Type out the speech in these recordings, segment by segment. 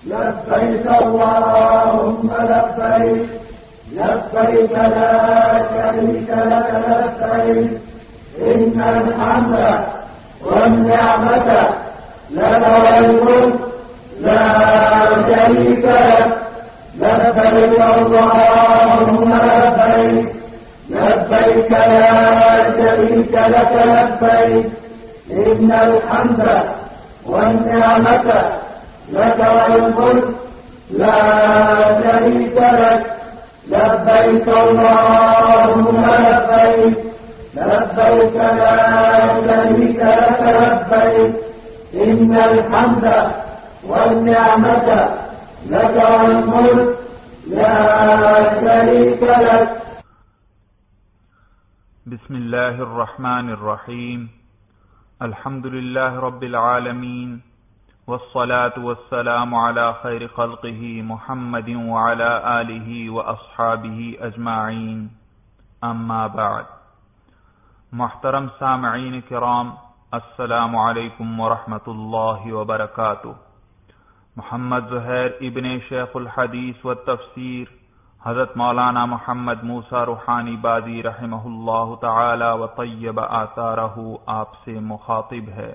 لبيك اللهم لبيك لبيك لا شريك لك لبيك إن الحمد والنعمة لك والملك لا شريك لك لبيك اللهم لبيك لبيك لا شريك لك لبيك إن الحمد والنعمة لك والملك لا شريك لك لبيك اللهم لبيك لبيك لا شريك لك لبيك إن الحمد والنعمة لك والملك لا شريك لك. بسم الله الرحمن الرحيم. الحمد لله رب العالمين والصلاة والسلام على خير خلقه محمد وعلى آله وأصحابه أجمعين. اما بعد. محترم سامعین کرام، السلام علیکم ورحمۃ اللہ وبرکاتہ. محمد زہیر ابن شیخ الحدیث والتفسیر حضرت مولانا محمد موسیٰ روحانی بازی رحمہ اللہ تعالی و طیب آثارہ آپ سے مخاطب ہے.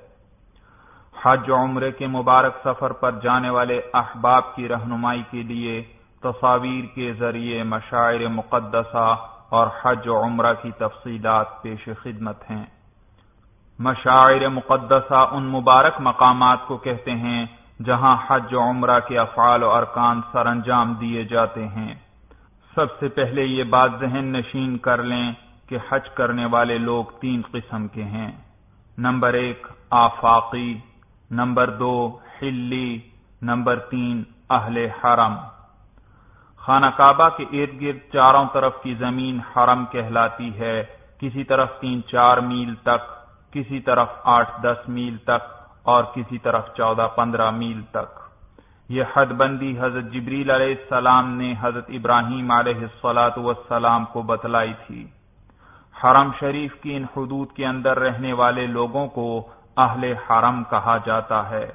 حج و عمرے کے مبارک سفر پر جانے والے احباب کی رہنمائی کے لیے تصاویر کے ذریعے مشاعر مقدسہ اور حج و عمرہ کی تفصیلات پیش خدمت ہیں. مشاعر مقدسہ ان مبارک مقامات کو کہتے ہیں جہاں حج و عمرہ کے افعال و ارکان سر انجام دیے جاتے ہیں. سب سے پہلے یہ بات ذہن نشین کر لیں کہ حج کرنے والے لوگ 3 قسم کے ہیں. نمبر 1 آفاقی، نمبر 2 حلی، نمبر 3 اہل حرم. خانہ کعبہ کے ارد گرد چاروں طرف کی زمین حرم کہلاتی ہے. کسی طرف 3-4 میل تک، کسی طرف 8-10 میل تک اور کسی طرف 14-15 میل تک. یہ حد بندی حضرت جبریل علیہ السلام نے حضرت ابراہیم علیہ السلام کو بتلائی تھی. حرم شریف کی ان حدود کے اندر رہنے والے لوگوں کو اہل حرم کہا جاتا ہے.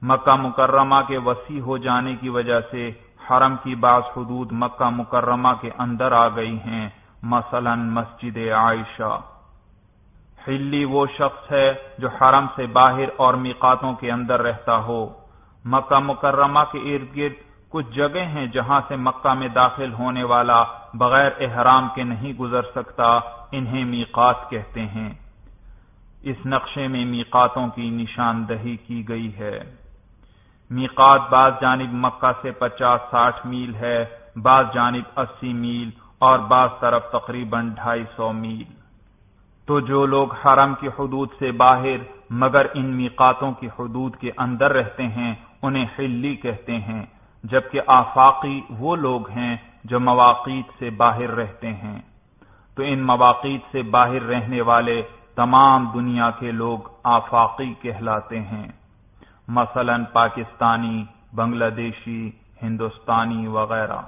مکہ مکرمہ کے وسیع ہو جانے کی وجہ سے حرم کی بعض حدود مکہ مکرمہ کے اندر آ گئی ہیں، مثلا مسجد عائشہ. حلی وہ شخص ہے جو حرم سے باہر اور میقاتوں کے اندر رہتا ہو. مکہ مکرمہ کے ارد گرد کچھ جگہ ہیں جہاں سے مکہ میں داخل ہونے والا بغیر احرام کے نہیں گزر سکتا، انہیں میقات کہتے ہیں. اس نقشے میں میقاتوں کی نشاندہی کی گئی ہے. میقات بعض جانب مکہ سے 50-60 میل ہے، بعض جانب 80 میل اور بعض طرف تقریباً 250 میل. تو جو لوگ حرم کی حدود سے باہر مگر ان میقاتوں کی حدود کے اندر رہتے ہیں انہیں حلی کہتے ہیں، جبکہ آفاقی وہ لوگ ہیں جو مواقیت سے باہر رہتے ہیں. تو ان مواقیت سے باہر رہنے والے تمام دنیا کے لوگ آفاقی کہلاتے ہیں، مثلا پاکستانی، بنگلہ دیشی، ہندوستانی وغیرہ.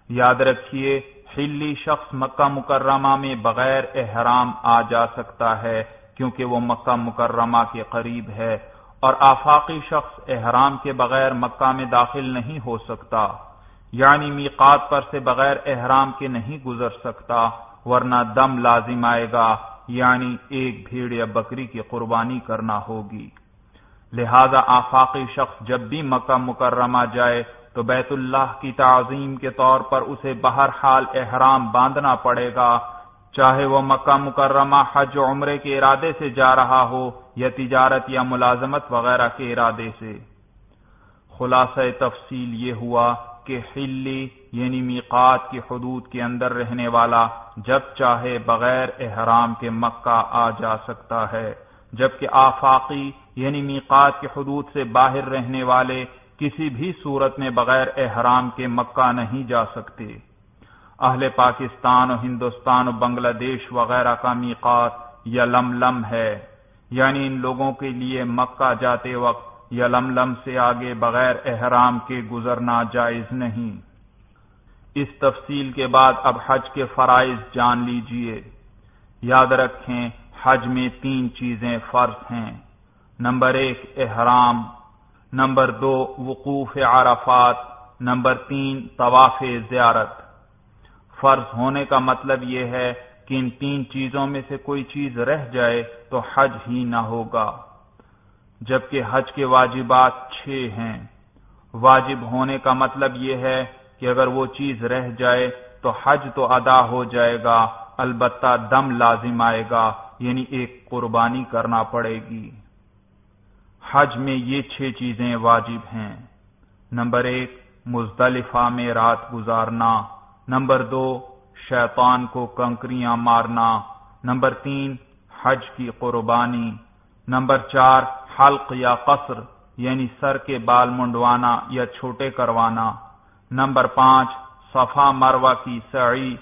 یاد رکھیے حلی شخص مکہ مکرمہ میں بغیر احرام آ جا سکتا ہے کیونکہ وہ مکہ مکرمہ کے قریب ہے، اور آفاقی شخص احرام کے بغیر مکہ میں داخل نہیں ہو سکتا، یعنی میقات پر سے بغیر احرام کے نہیں گزر سکتا، ورنہ دم لازم آئے گا، یعنی ایک بھیڑ یا بکری کی قربانی کرنا ہوگی. لہذا آفاقی شخص جب بھی مکہ مکرمہ جائے تو بیت اللہ کی تعظیم کے طور پر اسے بہرحال احرام باندھنا پڑے گا، چاہے وہ مکہ مکرمہ حج و عمرے کے ارادے سے جا رہا ہو یا تجارت یا ملازمت وغیرہ کے ارادے سے. خلاصہ تفصیل یہ ہوا کہ حلی یعنی میقات کی حدود کے اندر رہنے والا جب چاہے بغیر احرام کے مکہ آ جا سکتا ہے، جبکہ آفاقی یعنی میقات کی حدود سے باہر رہنے والے کسی بھی صورت میں بغیر احرام کے مکہ نہیں جا سکتے. اہل پاکستان و ہندوستان و بنگلہ دیش وغیرہ کا میقات یلملم ہے، یعنی ان لوگوں کے لیے مکہ جاتے وقت یلملم سے آگے بغیر احرام کے گزرنا جائز نہیں. اس تفصیل کے بعد اب حج کے فرائض جان لیجئے. یاد رکھیں حج میں 3 چیزیں فرض ہیں. نمبر 1 احرام، نمبر 2 وقوف عرفات، نمبر 3 طواف زیارت۔ فرض ہونے کا مطلب یہ ہے کہ ان 3 چیزوں میں سے کوئی چیز رہ جائے تو حج ہی نہ ہوگا، جبکہ حج کے واجبات 6 ہیں۔ واجب ہونے کا مطلب یہ ہے کہ اگر وہ چیز رہ جائے تو حج تو ادا ہو جائے گا، البتہ دم لازم آئے گا، یعنی ایک قربانی کرنا پڑے گی۔ حج میں یہ 6 چیزیں واجب ہیں۔ نمبر 1 مزدلفہ میں رات گزارنا، نمبر 2 شیطان کو کنکریاں مارنا، نمبر 3 حج کی قربانی، نمبر 4 حلق یا قصر یعنی سر کے بال منڈوانا یا چھوٹے کروانا، نمبر 5 صفا مروہ کی سعی،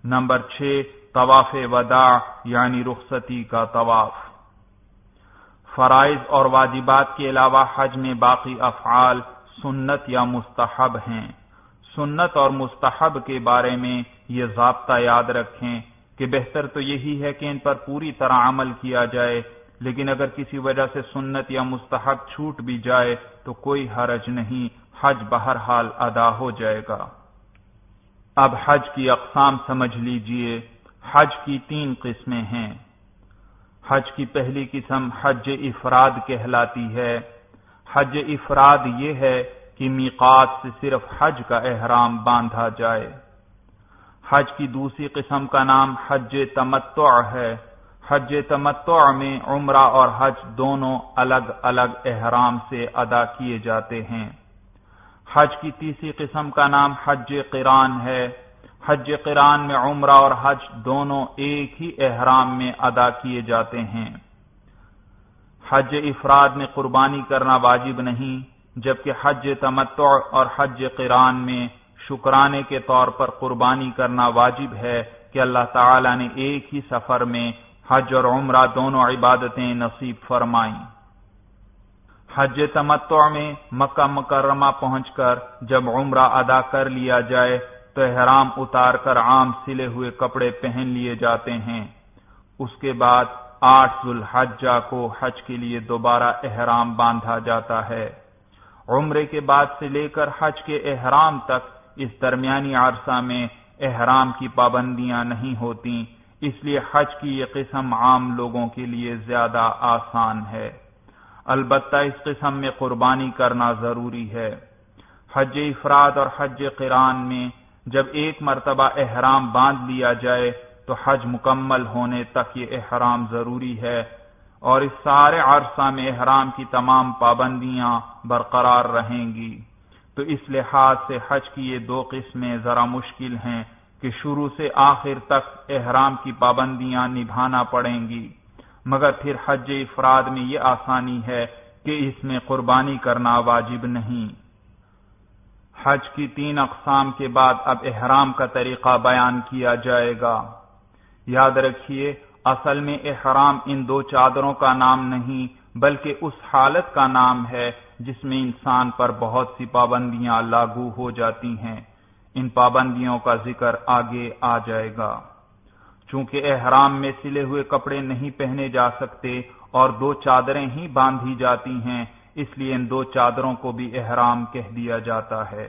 نمبر 6 طواف وداع یعنی رخصتی کا طواف۔ فرائض اور واجبات کے علاوہ حج میں باقی افعال سنت یا مستحب ہیں۔ سنت اور مستحب کے بارے میں یہ ضابطہ یاد رکھیں کہ بہتر تو یہی ہے کہ ان پر پوری طرح عمل کیا جائے، لیکن اگر کسی وجہ سے سنت یا مستحب چھوٹ بھی جائے تو کوئی حرج نہیں، حج بہرحال ادا ہو جائے گا۔ اب حج کی اقسام سمجھ لیجئے۔ حج کی 3 قسمیں ہیں۔ حج کی پہلی قسم حج افراد کہلاتی ہے۔ حج افراد یہ ہے کہ میقات سے صرف حج کا احرام باندھا جائے۔ حج کی دوسری قسم کا نام حج تمتع ہے۔ حج تمتع میں عمرہ اور حج دونوں الگ الگ احرام سے ادا کیے جاتے ہیں۔ حج کی تیسری قسم کا نام حج قران ہے۔ حج قران میں عمرہ اور حج دونوں ایک ہی احرام میں ادا کیے جاتے ہیں۔ حج افراد میں قربانی کرنا واجب نہیں، جبکہ حج تمتع اور حج قران میں شکرانے کے طور پر قربانی کرنا واجب ہے کہ اللہ تعالی نے ایک ہی سفر میں حج اور عمرہ دونوں عبادتیں نصیب فرمائیں۔ حج تمتع میں مکہ مکرمہ پہنچ کر جب عمرہ ادا کر لیا جائے تو احرام اتار کر عام سلے ہوئے کپڑے پہن لیے جاتے ہیں۔ اس کے بعد 8 ذو الحجہ کو حج کے لیے دوبارہ احرام باندھا جاتا ہے۔ عمرے کے بعد سے لے کر حج کے احرام تک اس درمیانی عرصہ میں احرام کی پابندیاں نہیں ہوتی، اس لیے حج کی یہ قسم عام لوگوں کے لیے زیادہ آسان ہے۔ البتہ اس قسم میں قربانی کرنا ضروری ہے۔ حج افراد اور حج قران میں جب ایک مرتبہ احرام باندھ لیا جائے تو حج مکمل ہونے تک یہ احرام ضروری ہے، اور اس سارے عرصہ میں احرام کی تمام پابندیاں برقرار رہیں گی۔ تو اس لحاظ سے حج کی یہ 2 قسمیں ذرا مشکل ہیں کہ شروع سے آخر تک احرام کی پابندیاں نبھانا پڑیں گی، مگر پھر حج افراد میں یہ آسانی ہے کہ اس میں قربانی کرنا واجب نہیں۔ حج کی 3 اقسام کے بعد اب احرام کا طریقہ بیان کیا جائے گا۔ یاد رکھیے، اصل میں احرام ان 2 چادروں کا نام نہیں بلکہ اس حالت کا نام ہے جس میں انسان پر بہت سی پابندیاں لاگو ہو جاتی ہیں۔ ان پابندیوں کا ذکر آگے آ جائے گا۔ چونکہ احرام میں سلے ہوئے کپڑے نہیں پہنے جا سکتے اور 2 چادریں ہی باندھی جاتی ہیں، اس لیے ان 2 چادروں کو بھی احرام کہہ دیا جاتا ہے۔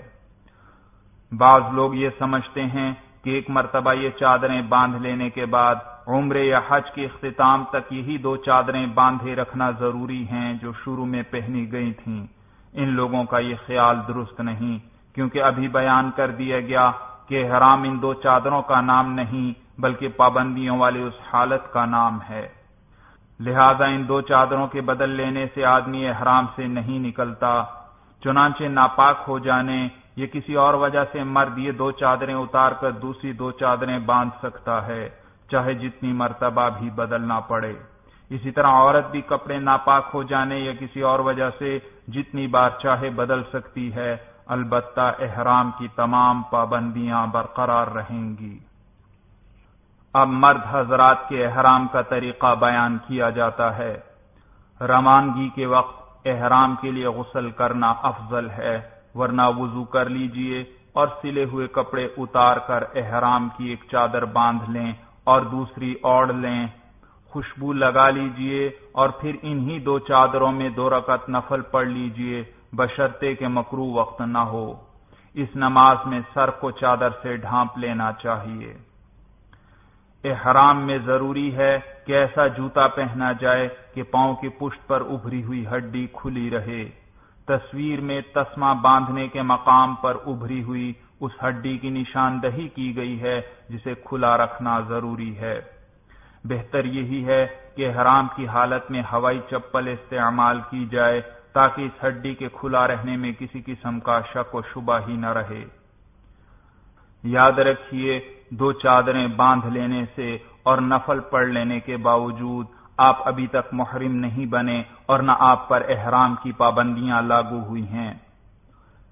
بعض لوگ یہ سمجھتے ہیں کہ ایک مرتبہ یہ چادریں باندھ لینے کے بعد عمرے یا حج کے اختتام تک یہی 2 چادریں باندھے رکھنا ضروری ہیں جو شروع میں پہنی گئی تھیں۔ ان لوگوں کا یہ خیال درست نہیں، کیونکہ ابھی بیان کر دیا گیا کہ احرام ان 2 چادروں کا نام نہیں بلکہ پابندیوں والے اس حالت کا نام ہے۔ لہذا ان 2 چادروں کے بدل لینے سے آدمی احرام سے نہیں نکلتا، چنانچہ ناپاک ہو جانے یا کسی اور وجہ سے مرد یہ 2 چادریں اتار کر دوسری 2 چادریں باندھ سکتا ہے، چاہے جتنی مرتبہ بھی بدلنا پڑے۔ اسی طرح عورت بھی کپڑے ناپاک ہو جانے یا کسی اور وجہ سے جتنی بار چاہے بدل سکتی ہے، البتہ احرام کی تمام پابندیاں برقرار رہیں گی۔ اب مرد حضرات کے احرام کا طریقہ بیان کیا جاتا ہے۔ روانگی کے وقت احرام کے لیے غسل کرنا افضل ہے، ورنہ وضو کر لیجئے اور سلے ہوئے کپڑے اتار کر احرام کی ایک چادر باندھ لیں اور دوسری اوڑھ لیں، خوشبو لگا لیجئے اور پھر انہی 2 چادروں میں 2 رکعت نفل پڑھ لیجئے، بشرطے کہ مکروہ وقت نہ ہو۔ اس نماز میں سر کو چادر سے ڈھانپ لینا چاہیے۔ احرام میں ضروری ہے کہ ایسا جوتا پہنا جائے کہ پاؤں کی پشت پر ابھری ہوئی ہڈی کھلی رہے۔ تصویر میں تسمہ باندھنے کے مقام پر ابھری ہوئی اس ہڈی کی نشاندہی کی گئی ہے جسے کھلا رکھنا ضروری ہے۔ بہتر یہی ہے کہ احرام کی حالت میں ہوائی چپل استعمال کی جائے تاکہ اس ہڈی کے کھلا رہنے میں کسی قسم کا شک و شبہ ہی نہ رہے۔ یاد رکھیے، 2 چادریں باندھ لینے سے اور نفل پڑھ لینے کے باوجود آپ ابھی تک محرم نہیں بنے اور نہ آپ پر احرام کی پابندیاں لاگو ہوئی ہیں۔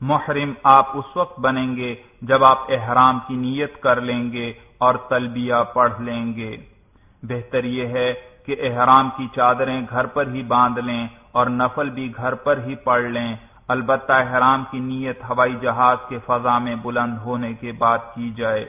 محرم آپ اس وقت بنیں گے جب آپ احرام کی نیت کر لیں گے اور تلبیہ پڑھ لیں گے۔ بہتر یہ ہے کہ احرام کی چادریں گھر پر ہی باندھ لیں اور نفل بھی گھر پر ہی پڑھ لیں، البتہ احرام کی نیت ہوائی جہاز کے فضا میں بلند ہونے کے بعد کی جائے۔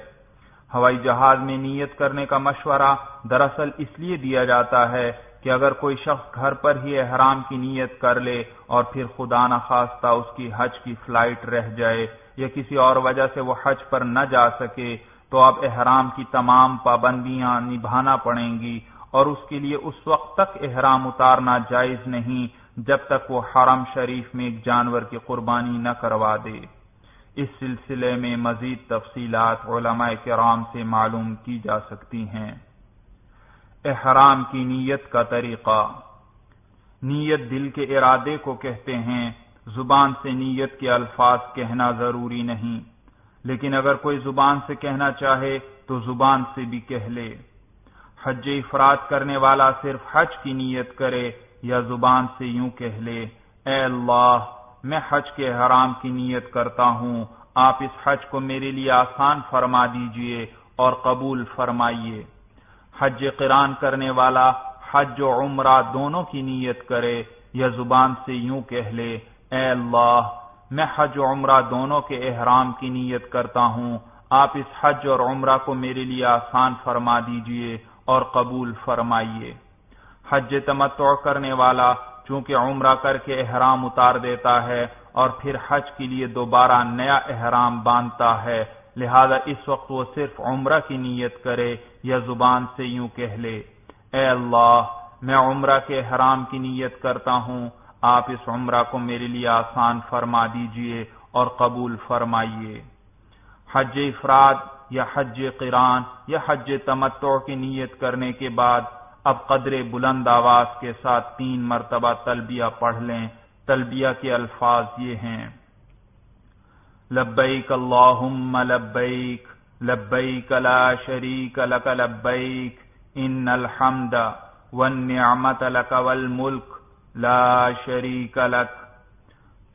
ہوائی جہاز میں نیت کرنے کا مشورہ دراصل اس لیے دیا جاتا ہے کہ اگر کوئی شخص گھر پر ہی احرام کی نیت کر لے اور پھر خدا نخواستہ اس کی حج کی فلائٹ رہ جائے یا کسی اور وجہ سے وہ حج پر نہ جا سکے تو اب احرام کی تمام پابندیاں نبھانا پڑیں گی، اور اس کے لیے اس وقت تک احرام اتارنا جائز نہیں جب تک وہ حرم شریف میں ایک جانور کی قربانی نہ کروا دے۔ اس سلسلے میں مزید تفصیلات علماء کرام سے معلوم کی جا سکتی ہیں۔ احرام کی نیت کا طریقہ۔ نیت دل کے ارادے کو کہتے ہیں، زبان سے نیت کے الفاظ کہنا ضروری نہیں، لیکن اگر کوئی زبان سے کہنا چاہے تو زبان سے بھی کہہ لے۔ حج افراد کرنے والا صرف حج کی نیت کرے یا زبان سے یوں کہہ لے، اے اللہ، میں حج کے احرام کی نیت کرتا ہوں، آپ اس حج کو میرے لیے آسان فرما دیجئے اور قبول فرمائیے۔ حج قران کرنے والا حج و عمرہ دونوں کی نیت کرے یا زبان سے یوں کہہ لے، اے اللہ، میں حج و عمرہ دونوں کے احرام کی نیت کرتا ہوں، آپ اس حج اور عمرہ کو میرے لیے آسان فرما دیجئے اور قبول فرمائیے۔ حج تمتع کرنے والا چونکہ عمرہ کر کے احرام اتار دیتا ہے اور پھر حج کے لیے دوبارہ نیا احرام باندھتا ہے، لہذا اس وقت وہ صرف عمرہ کی نیت کرے یا زبان سے یوں کہہ لے، اے اللہ، میں عمرہ کے احرام کی نیت کرتا ہوں، آپ اس عمرہ کو میرے لیے آسان فرما دیجئے اور قبول فرمائیے۔ حج افراد یا حج قران یا حج تمتع کی نیت کرنے کے بعد اب قدر بلند آواز کے ساتھ 3 مرتبہ تلبیہ پڑھ لیں۔ تلبیہ کے الفاظ یہ ہیں: لبیک اللہم لبیک، لبیک لا شریک لک لبیک، ان الحمد والنعمت لک والملک لا شریک لک۔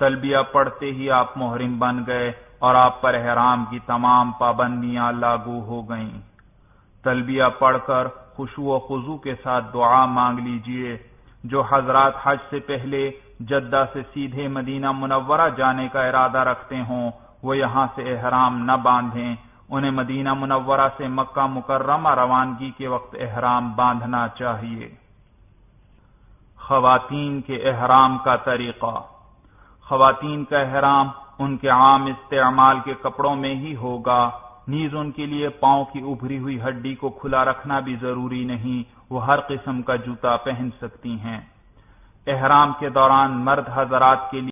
تلبیہ پڑھتے ہی آپ محرم بن گئے اور آپ پر احرام کی تمام پابندیاں لاگو ہو گئیں۔ تلبیہ پڑھ کر خشوع و خضوع کے ساتھ دعا مانگ لیجئے۔ جو حضرات حج سے پہلے جدہ سے سیدھے مدینہ منورہ جانے کا ارادہ رکھتے ہوں وہ یہاں سے احرام نہ باندھیں، انہیں مدینہ منورہ سے مکہ مکرمہ روانگی کے وقت احرام باندھنا چاہیے۔ خواتین کے احرام کا طریقہ۔ خواتین کا احرام ان کے عام استعمال کے کپڑوں میں ہی ہوگا، نیز ان کے لیے پاؤں کی ابھری ہوئی ہڈی کو کھلا رکھنا بھی ضروری نہیں، وہ ہر قسم کا جوتا پہن سکتی ہیں۔ احرام کے دوران مرد حضرات کے لیے